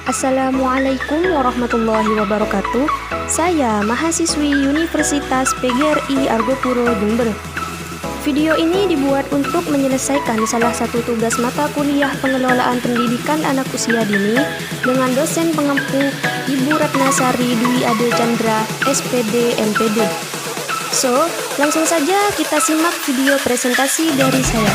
Assalamualaikum warahmatullahi wabarakatuh. Saya mahasiswi Universitas PGRI Argopuro, Jember. Video ini dibuat untuk menyelesaikan salah satu tugas mata kuliah pengelolaan pendidikan anak usia dini dengan dosen pengampu Ibu Ratnasari Dwi Ade Chandra, SPD MPD. So, langsung saja kita simak video presentasi dari saya.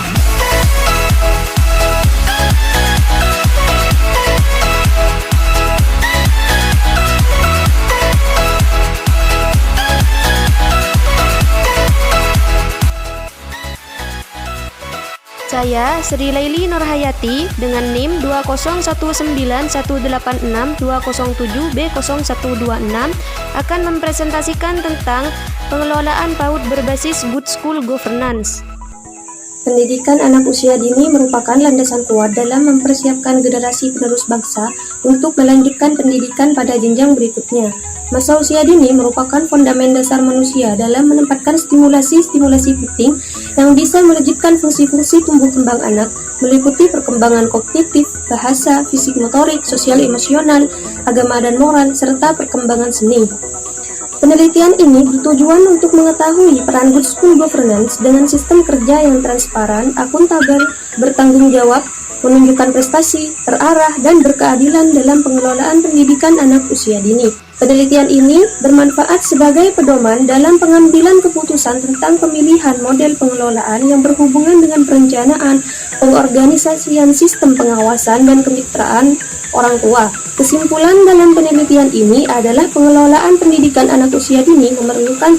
Saya Sri Laili Nurhayati dengan NIM 20191862072B0126 akan mempresentasikan tentang pengelolaan PAUD berbasis Good School Governance. Pendidikan anak usia dini merupakan landasan kuat dalam mempersiapkan generasi penerus bangsa untuk melanjutkan pendidikan pada jenjang berikutnya. Masa usia dini merupakan fondamen dasar manusia dalam menempatkan stimulasi-stimulasi penting yang bisa melejitkan fungsi-fungsi tumbuh kembang anak, meliputi perkembangan kognitif, bahasa, fisik motorik, sosial emosional, agama dan moral, serta perkembangan seni. Penelitian ini bertujuan untuk mengetahui peran Good School Governance dengan sistem kerja yang transparan, akuntabel, bertanggung jawab, menunjukkan prestasi, terarah, dan berkeadilan dalam pengelolaan pendidikan anak usia dini. Penelitian ini bermanfaat sebagai pedoman dalam pengambilan keputusan tentang pemilihan model pengelolaan yang berhubungan dengan perencanaan, pengorganisasian sistem pengawasan, dan kemitraan orang tua. Kesimpulan dalam penelitian ini adalah pengelolaan pendidikan anak usia dini memerlukan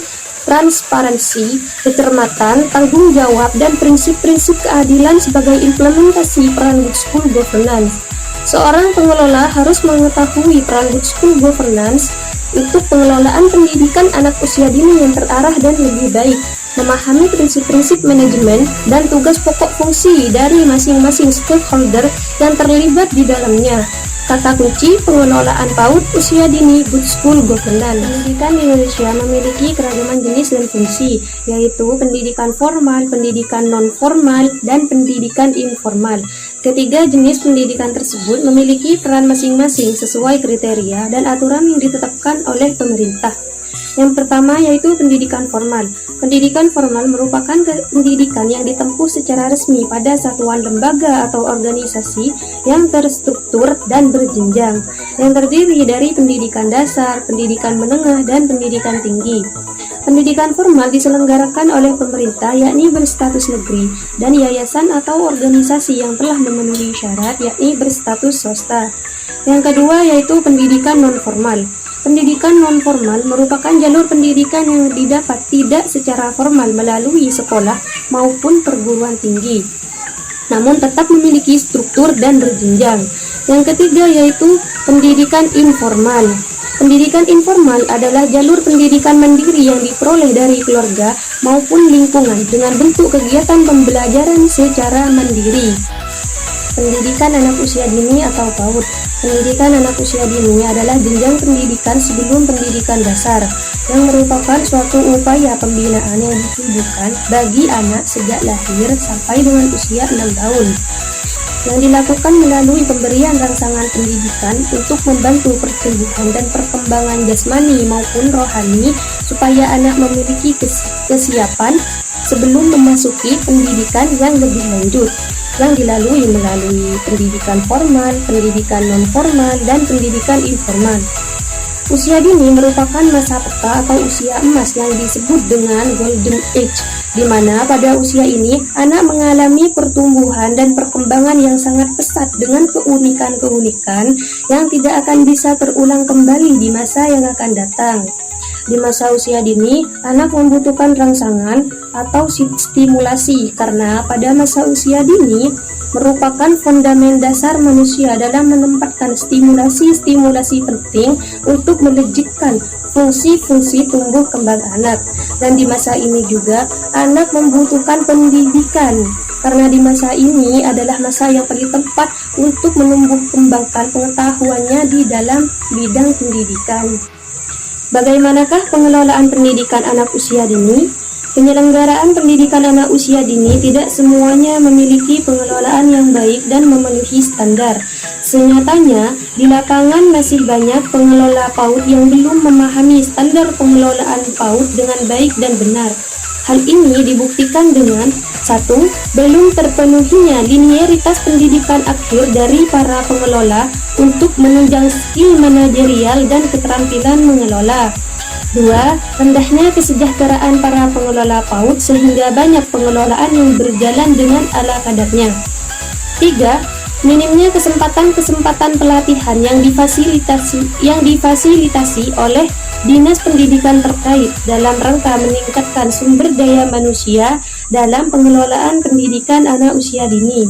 transparansi, kecermatan, tanggung jawab, dan prinsip-prinsip keadilan sebagai implementasi peran Good School Governance. Seorang pengelola harus mengetahui peran Good School Governance untuk pengelolaan pendidikan anak usia dini yang terarah dan lebih baik, memahami prinsip-prinsip manajemen dan tugas pokok fungsi dari masing-masing stakeholder yang terlibat di dalamnya. Kata kunci pengelolaan PAUD usia dini Good School Governance. Pendidikan di Indonesia memiliki keragaman jenis dan fungsi, yaitu pendidikan formal, pendidikan non-formal, dan pendidikan informal. Ketiga jenis pendidikan tersebut memiliki peran masing-masing sesuai kriteria dan aturan yang ditetapkan oleh pemerintah. Yang pertama yaitu pendidikan formal. Pendidikan formal merupakan pendidikan yang ditempuh secara resmi pada satuan lembaga atau organisasi yang terstruktur dan berjenjang, yang terdiri dari pendidikan dasar, pendidikan menengah, dan pendidikan tinggi. Pendidikan formal diselenggarakan oleh pemerintah yakni berstatus negeri dan yayasan atau organisasi yang telah memenuhi syarat yakni berstatus swasta. Yang kedua yaitu pendidikan non-formal. Pendidikan non-formal merupakan jalur pendidikan yang didapat tidak secara formal melalui sekolah maupun perguruan tinggi, namun tetap memiliki struktur dan berjenjang. Yang ketiga yaitu pendidikan informal. Pendidikan informal adalah jalur pendidikan mandiri yang diperoleh dari keluarga maupun lingkungan dengan bentuk kegiatan pembelajaran secara mandiri. Pendidikan anak usia dini atau PAUD. Pendidikan anak usia dini adalah jenjang pendidikan sebelum pendidikan dasar, yang merupakan suatu upaya pembinaan yang ditujukan bagi anak sejak lahir sampai dengan usia 6 tahun. Yang dilakukan melalui pemberian rangsangan pendidikan untuk membantu pertumbuhan dan perkembangan jasmani maupun rohani supaya anak memiliki kesiapan sebelum memasuki pendidikan yang lebih lanjut, yang dilalui melalui pendidikan formal, pendidikan non-formal, dan pendidikan informal. Usia dini merupakan masa peta atau usia emas yang disebut dengan Golden Age, di mana pada usia ini anak mengalami pertumbuhan dan perkembangan yang sangat pesat dengan keunikan-keunikan yang tidak akan bisa terulang kembali di masa yang akan datang. Di masa usia dini, anak membutuhkan rangsangan atau stimulasi karena pada masa usia dini merupakan fondamen dasar manusia dalam menempatkan stimulasi-stimulasi penting untuk melejitkan fungsi-fungsi tumbuh kembang anak. Dan di masa ini juga anak membutuhkan pendidikan karena di masa ini adalah masa yang paling tepat untuk menumbuh kembangkan pengetahuannya di dalam bidang pendidikan. Bagaimanakah pengelolaan pendidikan anak usia dini? Penyelenggaraan pendidikan anak usia dini tidak semuanya memiliki pengelolaan yang baik dan memenuhi standar. Senyatanya, di lapangan masih banyak pengelola PAUD yang belum memahami standar pengelolaan PAUD dengan baik dan benar. Hal ini dibuktikan dengan 1. Belum terpenuhinya linearitas pendidikan akhir dari para pengelola untuk menunjang skill manajerial dan keterampilan mengelola. 2. Rendahnya kesejahteraan para pengelola PAUD sehingga banyak pengelolaan yang berjalan dengan ala kadarnya. 3. Minimnya kesempatan-kesempatan pelatihan yang difasilitasi oleh Dinas Pendidikan terkait dalam rangka meningkatkan sumber daya manusia dalam pengelolaan pendidikan anak usia dini.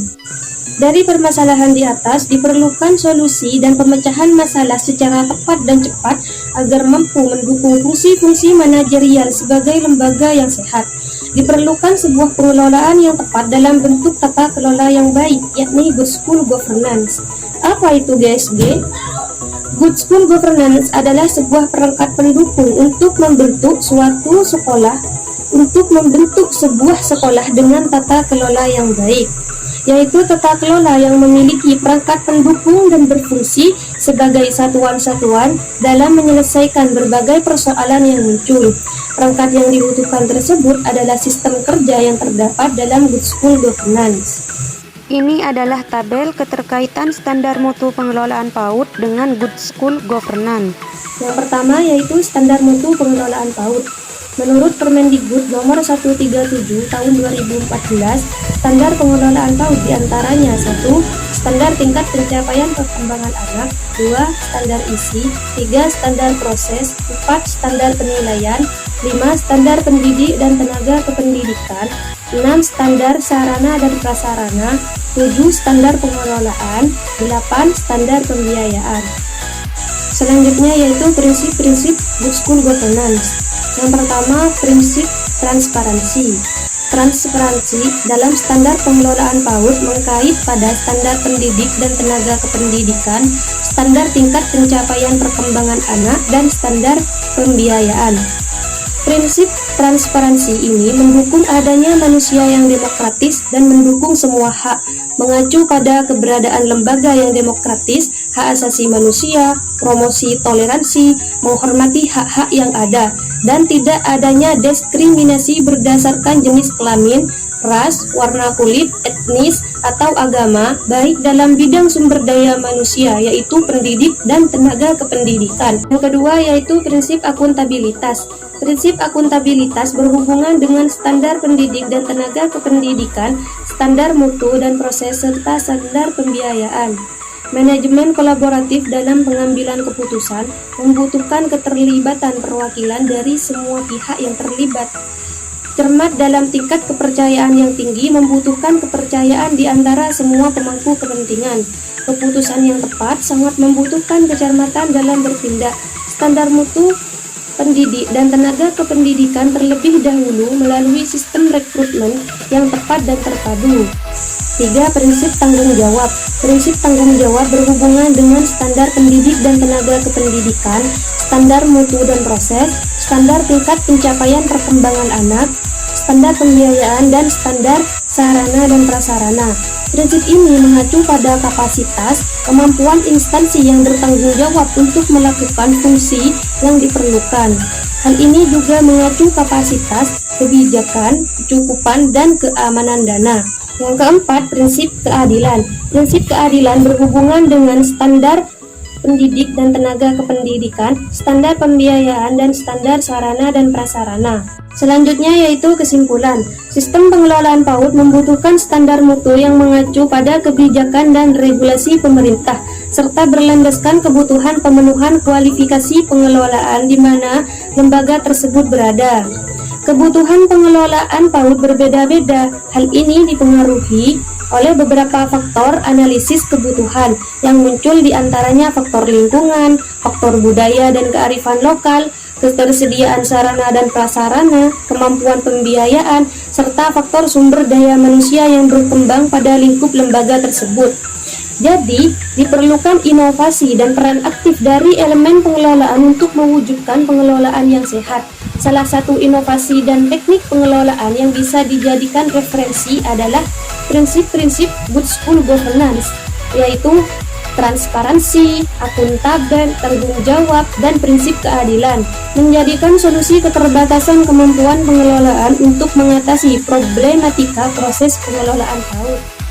Dari permasalahan di atas diperlukan solusi dan pemecahan masalah secara tepat dan cepat agar mampu mendukung fungsi-fungsi manajerial sebagai lembaga yang sehat. Diperlukan sebuah pengelolaan yang tepat dalam bentuk tata kelola yang baik, yakni Good School Governance. Apa itu GSG? Good School Governance adalah sebuah perangkat pendukung untuk membentuk sebuah sekolah dengan tata kelola yang baik, yaitu tata kelola yang memiliki perangkat pendukung dan berfungsi sebagai satuan-satuan dalam menyelesaikan berbagai persoalan yang muncul. Perangkat yang dibutuhkan tersebut adalah sistem kerja yang terdapat dalam Good School Governance. Ini adalah tabel keterkaitan standar mutu pengelolaan PAUD dengan Good School Governance. Yang pertama yaitu standar mutu pengelolaan PAUD. Menurut Permendikbud nomor 137 tahun 2014, standar pengelolaan PAUD diantaranya 1. Standar tingkat pencapaian perkembangan anak, 2. Standar isi, 3. Standar proses, 4. Standar penilaian, 5. Standar pendidik dan tenaga kependidikan, 6. Standar sarana dan prasarana, 7. Standar pengelolaan, 8. Standar pembiayaan. Selanjutnya yaitu prinsip-prinsip Good School Governance. Yang pertama, prinsip transparansi. Transparansi dalam standar pengelolaan PAUD mengkait pada standar pendidik dan tenaga kependidikan, standar tingkat pencapaian perkembangan anak, dan standar pembiayaan. Prinsip transparansi ini mendukung adanya manusia yang demokratis dan mendukung semua hak, mengacu pada keberadaan lembaga yang demokratis, hak asasi manusia, promosi toleransi, menghormati hak-hak yang ada, dan tidak adanya diskriminasi berdasarkan jenis kelamin, ras, warna kulit, etnis, atau agama, baik dalam bidang sumber daya manusia, yaitu pendidik dan tenaga kependidikan. Yang kedua yaitu prinsip akuntabilitas. Prinsip akuntabilitas berhubungan dengan standar pendidik dan tenaga kependidikan, standar mutu dan proses, serta standar pembiayaan. Manajemen kolaboratif dalam pengambilan keputusan membutuhkan keterlibatan perwakilan dari semua pihak yang terlibat. Cermat dalam tingkat kepercayaan yang tinggi membutuhkan kepercayaan di antara semua pemangku kepentingan. Keputusan yang tepat sangat membutuhkan kecermatan dalam bertindak. Standar mutu pendidik dan tenaga kependidikan terlebih dahulu melalui sistem rekrutmen yang tepat dan terpadu. 3. Prinsip tanggung jawab. Prinsip tanggung jawab berhubungan dengan standar pendidik dan tenaga kependidikan, standar mutu dan proses, standar tingkat pencapaian perkembangan anak, standar pembiayaan, dan standar sarana dan prasarana. Prinsip ini mengacu pada kapasitas, kemampuan instansi yang bertanggung jawab untuk melakukan fungsi yang diperlukan. Hal ini juga mengacu kapasitas, kebijakan, kecukupan, dan keamanan dana. Yang keempat, prinsip keadilan. Prinsip keadilan berhubungan dengan standar pendidik dan tenaga kependidikan, standar pembiayaan, dan standar sarana dan prasarana. Selanjutnya yaitu kesimpulan. Sistem pengelolaan PAUD membutuhkan standar mutu yang mengacu pada kebijakan dan regulasi pemerintah, serta berlandaskan kebutuhan pemenuhan kualifikasi pengelolaan di mana lembaga tersebut berada. Kebutuhan pengelolaan PAUD berbeda-beda. Hal ini dipengaruhi oleh beberapa faktor analisis kebutuhan yang muncul diantaranya faktor lingkungan, faktor budaya dan kearifan lokal, ketersediaan sarana dan prasarana, kemampuan pembiayaan, serta faktor sumber daya manusia yang berkembang pada lingkup lembaga tersebut. Jadi, diperlukan inovasi dan peran aktif dari elemen pengelolaan untuk mewujudkan pengelolaan yang sehat. Salah satu inovasi dan teknik pengelolaan yang bisa dijadikan referensi adalah prinsip-prinsip Good School Governance, yaitu transparansi, akuntabel, tanggung jawab, dan prinsip keadilan, menjadikan solusi keterbatasan kemampuan pengelolaan untuk mengatasi problematika proses pengelolaan PAUD.